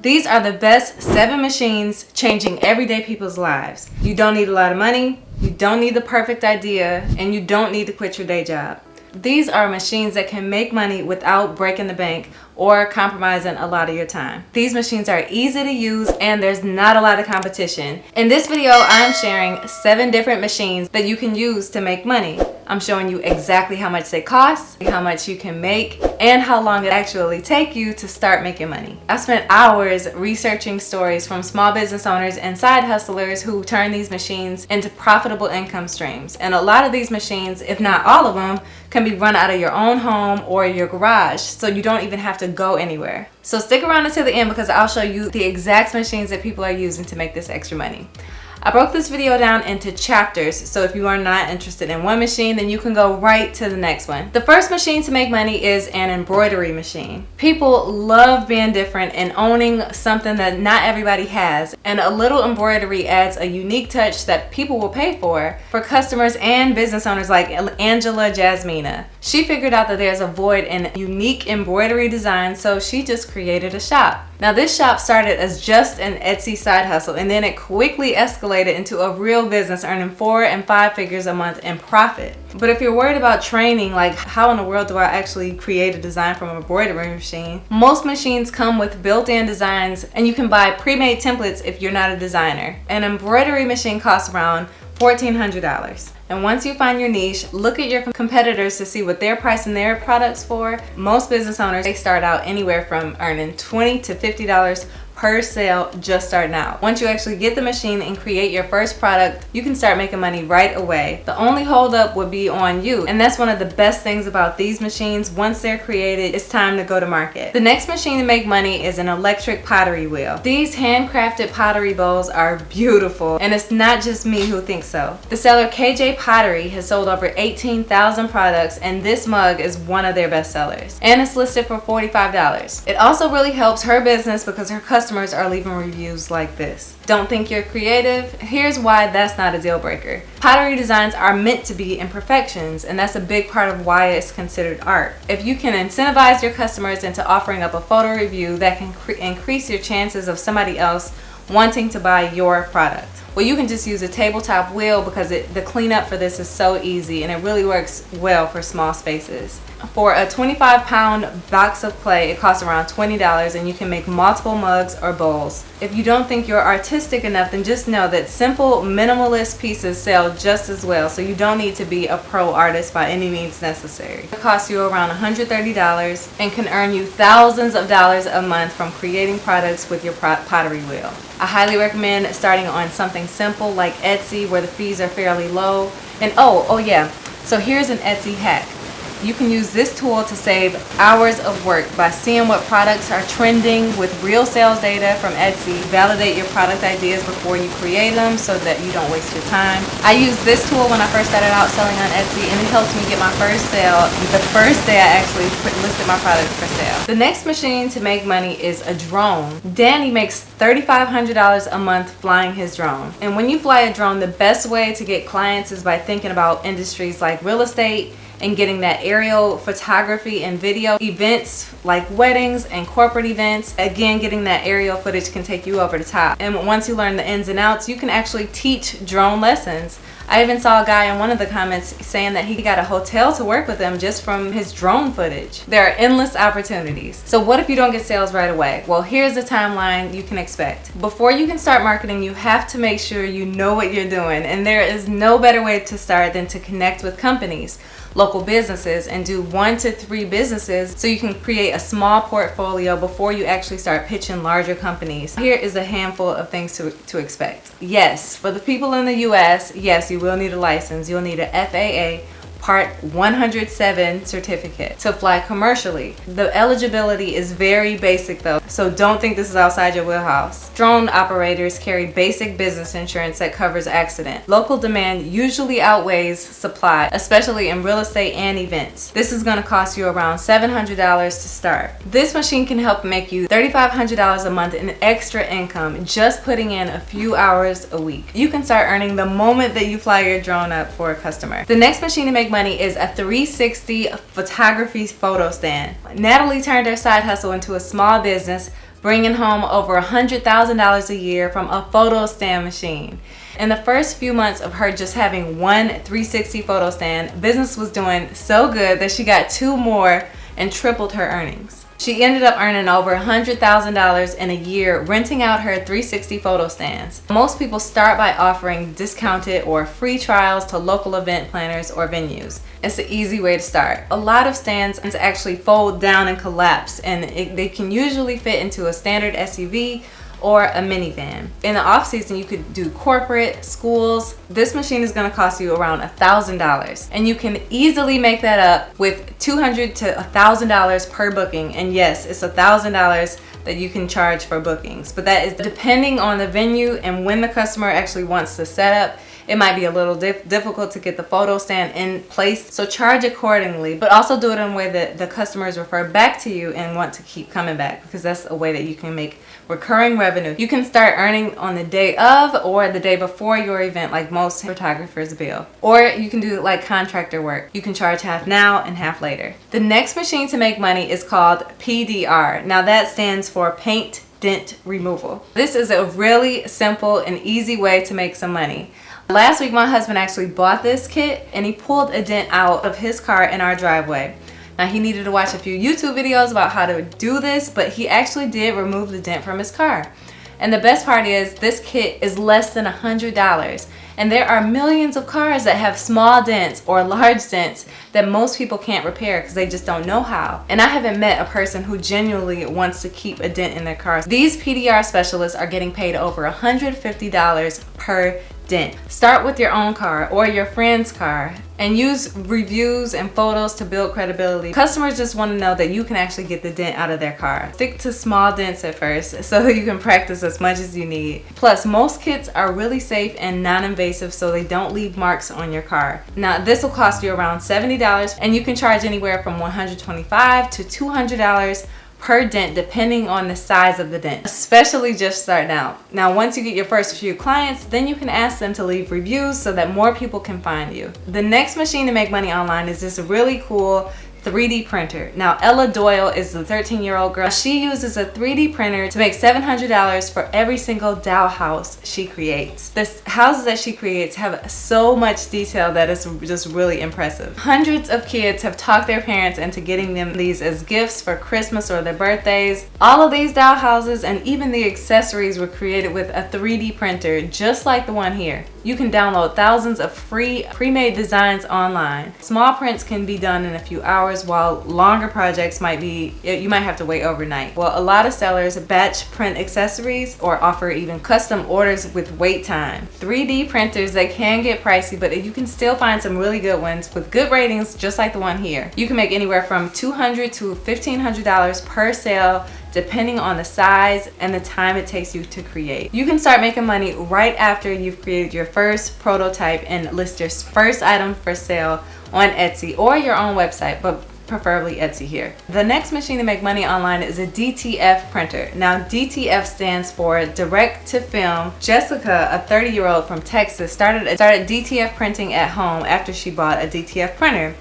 These are the best 7 machines changing everyday people's lives. You don't need a lot of money, you don't need the perfect idea, and you don't need to quit your day job. These are machines that can make money without breaking the bank or compromising a lot of your time. These machines are easy to use and there's not a lot of competition. In this video, I'm sharing 7 different machines that you can use to make money. I'm showing you exactly how much they cost, how much you can make, and how long it actually takes you to start making money. I spent hours researching stories from small business owners and side hustlers who turn these machines into profitable income streams. And a lot of these machines, if not all of them, can be run out of your own home or your garage, so you don't even have to go anywhere. So stick around until the end because I'll show you the exact machines that people are using to make this extra money. I broke this video down into chapters, so if you are not interested in one machine, then you can go right to the next one. The first machine to make money is an embroidery machine. People love being different and owning something that not everybody has, and a little embroidery adds a unique touch that people will pay for customers and business owners like Angela Jasmina. She figured out that there's a void in unique embroidery designs, so she just created a shop. Now this shop started as just an Etsy side hustle, and then it quickly escalated into a real business, earning 4 and 5 figures a month in profit. But if you're worried about training, like how in the world do I actually create a design from an embroidery machine? Most machines come with built-in designs, and you can buy pre-made templates if you're not a designer. An embroidery machine costs around $1,400. And once you find your niche, look at your competitors to see what they're pricing their products for. Most business owners, they start out anywhere from earning $20 to $50 per sale just starting out. Once you actually get the machine and create your first product, you can start making money right away. The only holdup would be on you, and that's one of the best things about these machines. Once they're created, it's time to go to market. The next machine to make money is an electric pottery wheel. These handcrafted pottery bowls are beautiful, and it's not just me who thinks so. The seller KJ Pottery has sold over 18,000 products, and this mug is one of their best sellers, and it's listed for $45. It also really helps her business because her customers are leaving reviews like this. Don't think you're creative? Here's why that's not a deal breaker. Pottery designs are meant to be imperfections, and that's a big part of why it's considered art. If you can incentivize your customers into offering up a photo review, that can increase your chances of somebody else wanting to buy your product. Well, you can just use a tabletop wheel because the cleanup for this is so easy, and it really works well for small spaces. For a 25-pound box of clay, it costs around $20, and you can make multiple mugs or bowls. If you don't think you're artistic enough, then just know that simple, minimalist pieces sell just as well, so you don't need to be a pro artist by any means necessary. It costs you around $130 and can earn you thousands of dollars a month from creating products with your pottery wheel. I highly recommend starting on something simple like Etsy, where the fees are fairly low. And oh yeah, so here's an Etsy hack. You can use this tool to save hours of work by seeing what products are trending with real sales data from Etsy. Validate your product ideas before you create them so that you don't waste your time. I used this tool when I first started out selling on Etsy, and it helped me get my first sale the first day I actually listed my product for sale. The next machine to make money is a drone. Danny makes $3,500 a month flying his drone. And when you fly a drone, the best way to get clients is by thinking about industries like real estate and getting that aerial photography and video. Events like weddings and corporate events, again, getting that aerial footage can take you over the top. And once you learn the ins and outs, you can actually teach drone lessons. I even saw a guy in one of the comments saying that he got a hotel to work with him just from his drone footage. There are endless opportunities. So what if you don't get sales right away? Well, here's the timeline you can expect. Before you can start marketing, you have to make sure you know what you're doing, and there is no better way to start than to connect with companies, local businesses, and do 1 to 3 businesses so you can create a small portfolio before you actually start pitching larger companies. Here is a handful of things to expect. Yes, for the people in the US, yes, you will need a license. You'll need a FAA Part 107 certificate to fly commercially. The eligibility is very basic though, so don't think this is outside your wheelhouse. Drone operators carry basic business insurance that covers accident. Local demand usually outweighs supply, especially in real estate and events. This is going to cost you around $700 to start. This machine can help make you $3,500 a month in extra income just putting in a few hours a week. You can start earning the moment that you fly your drone up for a customer. The next machine to make money is a 360 photography photo stand. Natalie turned her side hustle into a small business bringing home over $100,000 a year from a photo stand machine. In the first few months of her just having one 360 photo stand, business was doing so good that she got 2 more and tripled her earnings. She ended up earning over $100,000 in a year renting out her 360 photo stands. Most people start by offering discounted or free trials to local event planners or venues. It's an easy way to start. A lot of stands actually fold down and collapse, and they can usually fit into a standard SUV or a minivan. In the off season, you could do corporate, schools. This machine is gonna cost you around $1,000, and you can easily make that up with $200 to $1,000 per booking. And yes, it's $1,000 that you can charge for bookings, but that is depending on the venue and when the customer actually wants to set up. It might be a little difficult to get the photo stand in place, so charge accordingly, but also do it in a way that the customers refer back to you and want to keep coming back, because that's a way that you can make recurring revenue. You can start earning on the day of or the day before your event, like most photographers bill. Or you can do like contractor work. You can charge half now and half later. The next machine to make money is called PDR. Now that stands for paint dent removal. This is a really simple and easy way to make some money. Last week my husband actually bought this kit and he pulled a dent out of his car in our driveway. Now he needed to watch a few YouTube videos about how to do this, but he actually did remove the dent from his car. And the best part is this kit is less than $100. And there are millions of cars that have small dents or large dents that most people can't repair because they just don't know how. And I haven't met a person who genuinely wants to keep a dent in their car. These PDR specialists are getting paid over $150 per dent. Start with your own car or your friend's car and use reviews and photos to build credibility. Customers just want to know that you can actually get the dent out of their car. Stick to small dents at first so you can practice as much as you need. Plus, most kits are really safe and non-invasive, so they don't leave marks on your car. Now, this will cost you around $70 and you can charge anywhere from $125 to $200 per dent depending on the size of the dent, especially just starting out. Now once you get your first few clients, then you can ask them to leave reviews so that more people can find you. The next machine to make money online is this really cool 3D printer. Now Ella Doyle is the 13-year-old girl. She uses a 3D printer to make $700 for every single doll house she creates. The houses that she creates have so much detail that it's just really impressive. Hundreds of kids have talked their parents into getting them these as gifts for Christmas or their birthdays. All of these doll houses and even the accessories were created with a 3D printer just like the one here. You can download thousands of free pre-made designs online. Small prints can be done in a few hours, while longer projects you might have to wait overnight. Well, a lot of sellers batch print accessories or offer even custom orders with wait time. 3D printers, they can get pricey, but you can still find some really good ones with good ratings just like the one here. You can make anywhere from $200 to $1,500 per sale depending on the size and the time it takes you to create. You can start making money right after you've created your first prototype and list your first item for sale on Etsy or your own website, but preferably Etsy here. The next machine to make money online is a DTF printer. Now DTF stands for direct to film. Jessica, a 30-year-old from Texas, started DTF printing at home after she bought a DTF printer.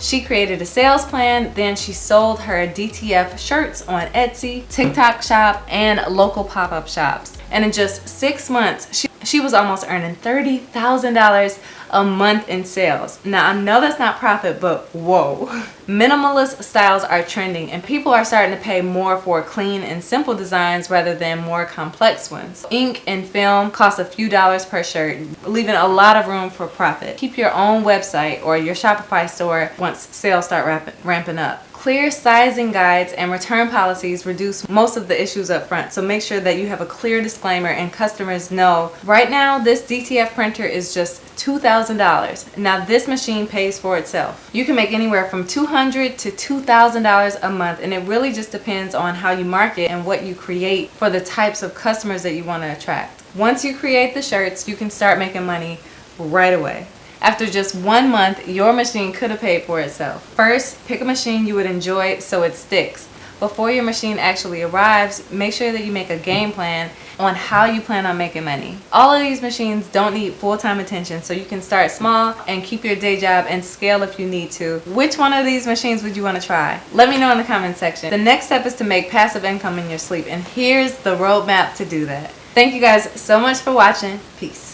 She created a sales plan, then she sold her DTF shirts on Etsy, TikTok shop, and local pop-up shops. And in just 6 months, she was almost earning $30,000 a month in sales. Now, I know that's not profit, but whoa. Minimalist styles are trending and people are starting to pay more for clean and simple designs rather than more complex ones. Ink and film cost a few dollars per shirt, leaving a lot of room for profit. Keep your own website or your Shopify store once sales start ramping up. Clear sizing guides and return policies reduce most of the issues up front, so make sure that you have a clear disclaimer and customers know. Right now, this DTF printer is just $2,000. Now this machine pays for itself. You can make anywhere from $200 to $2,000 a month, and it really just depends on how you market and what you create for the types of customers that you want to attract. Once you create the shirts, you can start making money right away. After just 1 month, your machine could have paid for itself. First, pick a machine you would enjoy so it sticks. before your machine actually arrives, make sure that you make a game plan on how you plan on making money. All of these machines don't need full-time attention, so you can start small and keep your day job and scale if you need to. Which one of these machines would you want to try? Let me know in the comment section. The next step is to make passive income in your sleep, and here's the roadmap to do that. Thank you guys so much for watching. Peace.